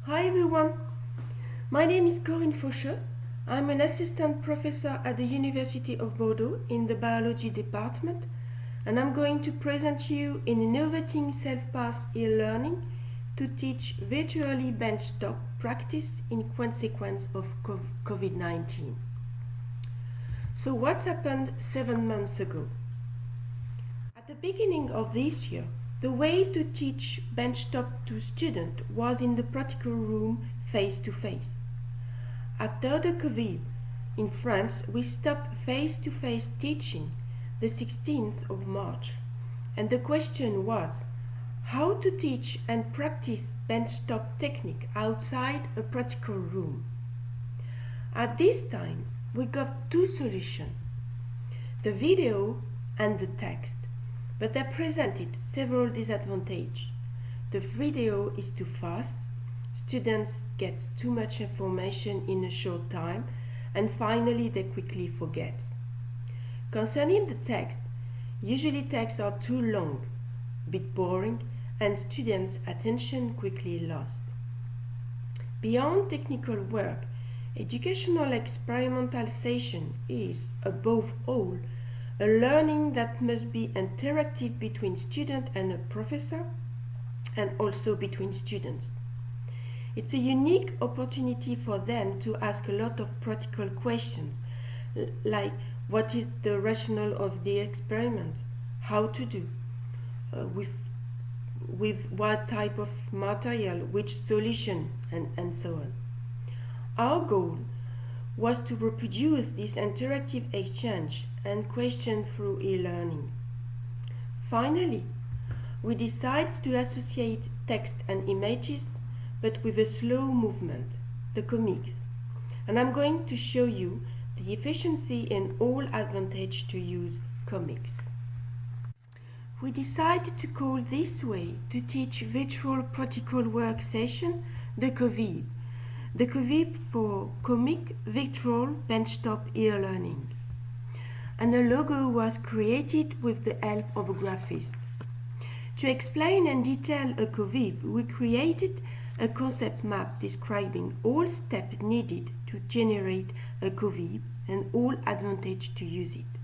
Hi everyone, my name is Corinne Faucheux. I'm an assistant professor at the University of Bordeaux in the biology department, and I'm going to present you in innovating self-paced e-learning to teach virtually benchtop practice in consequence of COVID-19. So what's happened 7 months ago? At the beginning of this year, the way to teach benchtop to students was in the practical room face-to-face. After the COVID, in France, we stopped face-to-face teaching the 16th of March, and the question was how to teach and practice benchtop technique outside a practical room. At this time, we got two solutions, the video and the text. But they presented several disadvantages. The video is too fast, students get too much information in a short time, and finally they quickly forget. Concerning the text, usually texts are too long, a bit boring, and students' attention quickly lost. Beyond technical work, educational experimental session is, above all, a learning that must be interactive between student and a professor, and also between students. It's a unique opportunity for them to ask a lot of practical questions, like what is the rationale of the experiment, how to do, with what type of material, which solution, and so on. Our goal was to reproduce this interactive exchange and question through e-learning. Finally, we decided to associate text and images, but with a slow movement, the comics. And I'm going to show you the efficiency and all advantage to use comics. We decided to call this way to teach virtual practical work session the COVIB. The COVIB for Comic Virtual Benchtop E-Learning. And a logo was created with the help of a graphist. To explain and detail a COVIB, we created a concept map describing all steps needed to generate a COVIB and all advantage to use it.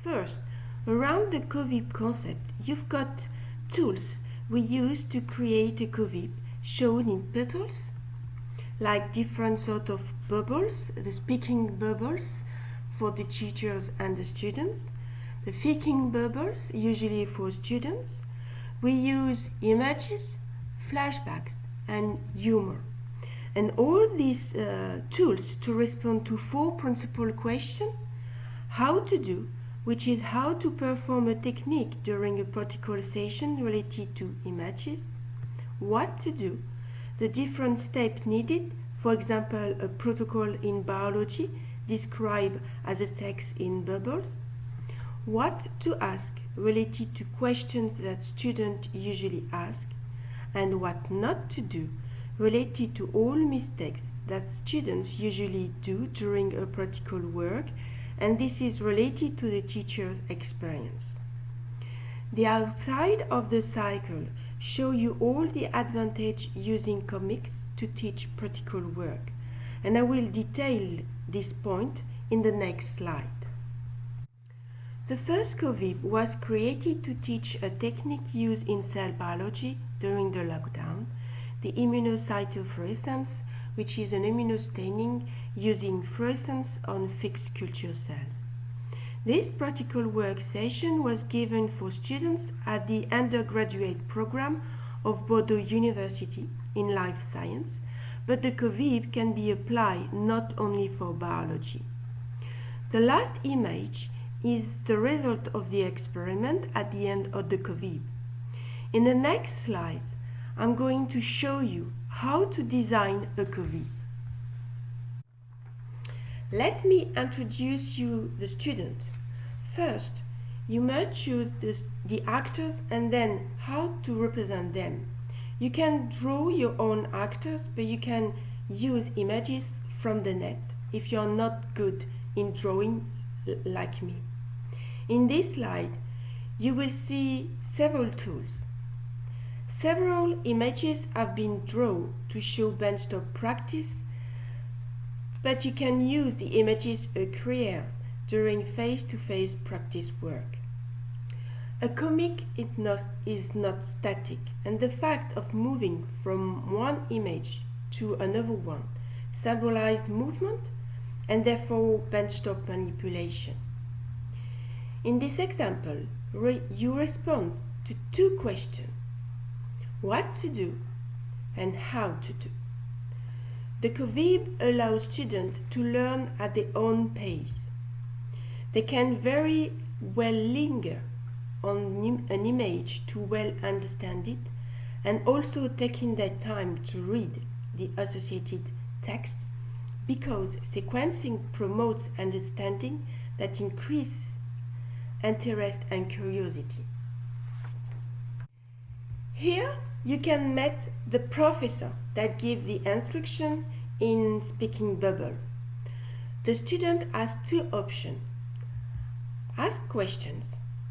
First, around the COVIB concept, you've got tools we use to create a COVIB shown in petals, like different sort of bubbles, the speaking bubbles for the teachers and the students, the thinking bubbles usually for students. We use images, flashbacks, and humor. And all these tools to respond to 4 principal questions: how to do, which is how to perform a technique during a particular session related to images; what to do, the different steps needed, for example, a protocol in biology described as a text in bubbles; what to ask, related to questions that students usually ask; and what not to do, related to all mistakes that students usually do during a practical work, and this is related to the teacher's experience. The outside of the cycle show you all the advantage using comics to teach practical work, and I will detail this point in the next slide. The first COVIB was created to teach a technique used in cell biology during the lockdown, the immunocytofluorescence, which is an immunostaining using fluorescence on fixed culture cells. This practical work session was given for students at the undergraduate program of Bordeaux University in life science, but the COVIB can be applied not only for biology. The last image is the result of the experiment at the end of the COVIB. In the next slide, I'm going to show you how to design a COVIB. Let me introduce you the student. First, you must choose the actors and then how to represent them. You can draw your own actors, but you can use images from the net if you're not good in drawing like me. In this slide, you will see several tools. Several images have been drawn to show benchtop practice, but you can use the images a career during face-to-face practice work. A comic is not static, and the fact of moving from one image to another one symbolizes movement and therefore benchtop manipulation. In this example, you respond to two questions: what to do and how to do. The COVIB allows students to learn at their own pace. They can very well linger on an image to well understand it, and also taking their time to read the associated text, because sequencing promotes understanding that increases interest and curiosity. Here you can meet the professor that gives the instruction in speaking bubble. The student has two options: ask questions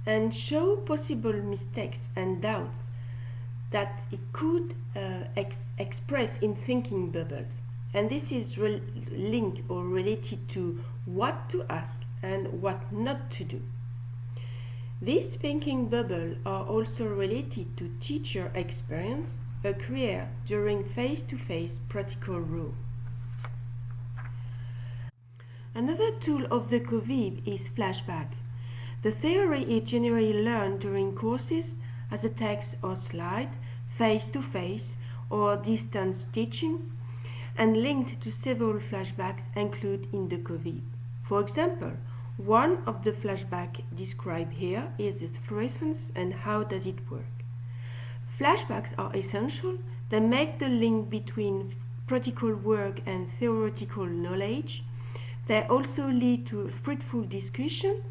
and show possible mistakes and doubts that it could express in thinking bubbles. And this is linked or related to what to ask and what not to do. These thinking bubbles are also related to teacher experience, a career during face-to-face practical role. Another tool of the COVIB is flashback. The theory is generally learned during courses as a text or slides, face-to-face or distance teaching, and linked to several flashbacks included in the COVIB. For example, one of the flashbacks described here is the fluorescence and how does it work. Flashbacks are essential. They make the link between practical work and theoretical knowledge. They also lead to fruitful discussion,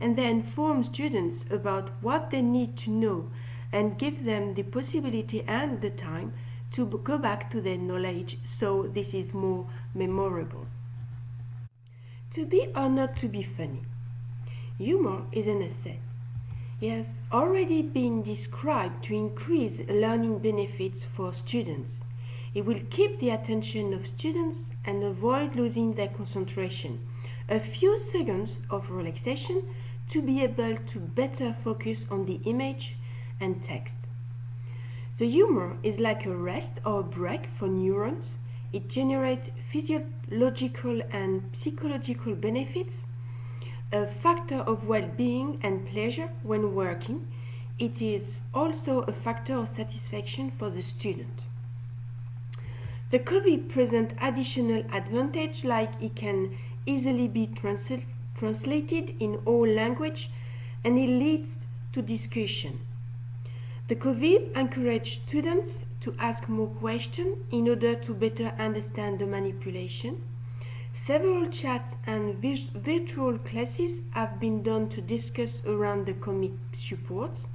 and they inform students about what they need to know and give them the possibility and the time to go back to their knowledge, so this is more memorable. To be or not to be funny. Humor is an asset. It has already been described to increase learning benefits for students. It will keep the attention of students and avoid losing their concentration. A few seconds of relaxation to be able to better focus on the image and text. The humor is like a rest or a break for neurons. It generates physiological and psychological benefits, a factor of well-being and pleasure when working. It is also a factor of satisfaction for the student. The COVIB presents additional advantage, like it can easily be translated in all languages, and it leads to discussion. The COVIB encourages students to ask more questions in order to better understand the manipulation. Several chats and virtual classes have been done to discuss around the comic supports.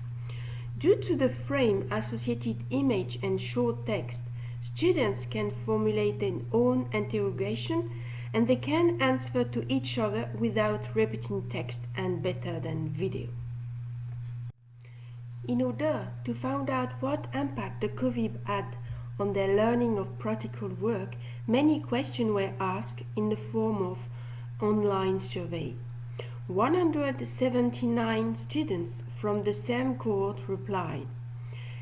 Due to the frame, associated image and short text, students can formulate their own interrogation, and they can answer to each other without repeating text, and better than video. In order to find out what impact the COVIB had on their learning of practical work, many questions were asked in the form of online survey. 179 students from the same cohort replied.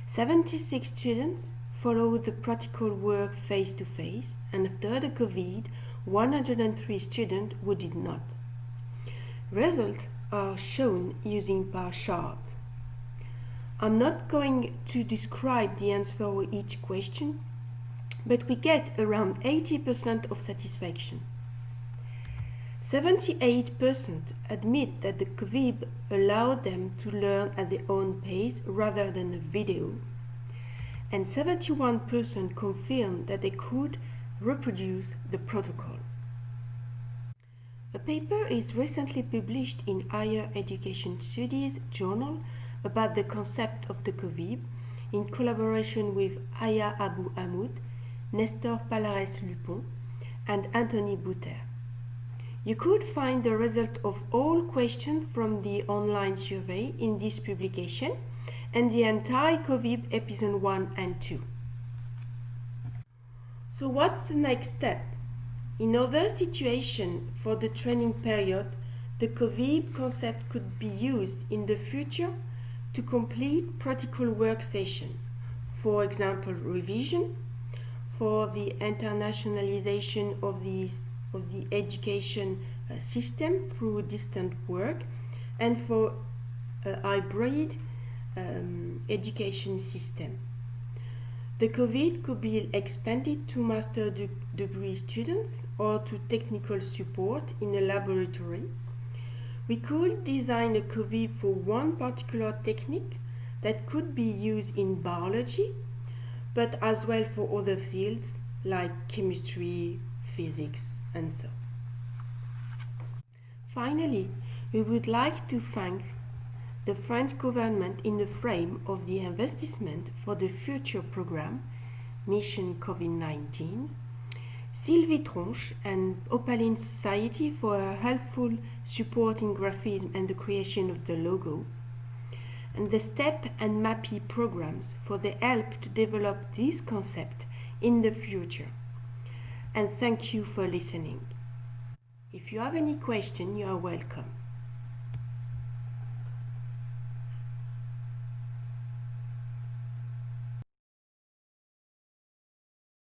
76 students followed the practical work face-to-face, and after the COVID, 103 students who did not. Results are shown using bar chart. I'm not going to describe the answer for each question, but we get around 80% of satisfaction. 78% admit that the COVIB allowed them to learn at their own pace rather than a video, and 71% confirm that they could reproduce the protocol. A paper is recently published in Higher Education Studies journal about the concept of the COVIB in collaboration with Aya Abu Hamoud, Nestor Palares-Lupon, and Anthony Bouter. You could find the result of all questions from the online survey in this publication, and the entire COVID episode 1 and 2. So what's the next step? In other situations for the training period, the COVID concept could be used in the future to complete practical work session, for example revision, for the internationalization of the education system through distant work, and for a hybrid education system. The COVID could be expanded to master degree students or to technical support in a laboratory. We could design a COVID for one particular technique that could be used in biology, but as well for other fields like chemistry, physics, and so. Finally, we would like to thank the French government in the frame of the investment for the future program, Mission COVID-19, Sylvie Tronche and Opaline Society for her helpful support in graphism and the creation of the logo, and the STEP and MAPI programs for the help to develop this concept in the future. And thank you for listening. If you have any question, you are welcome.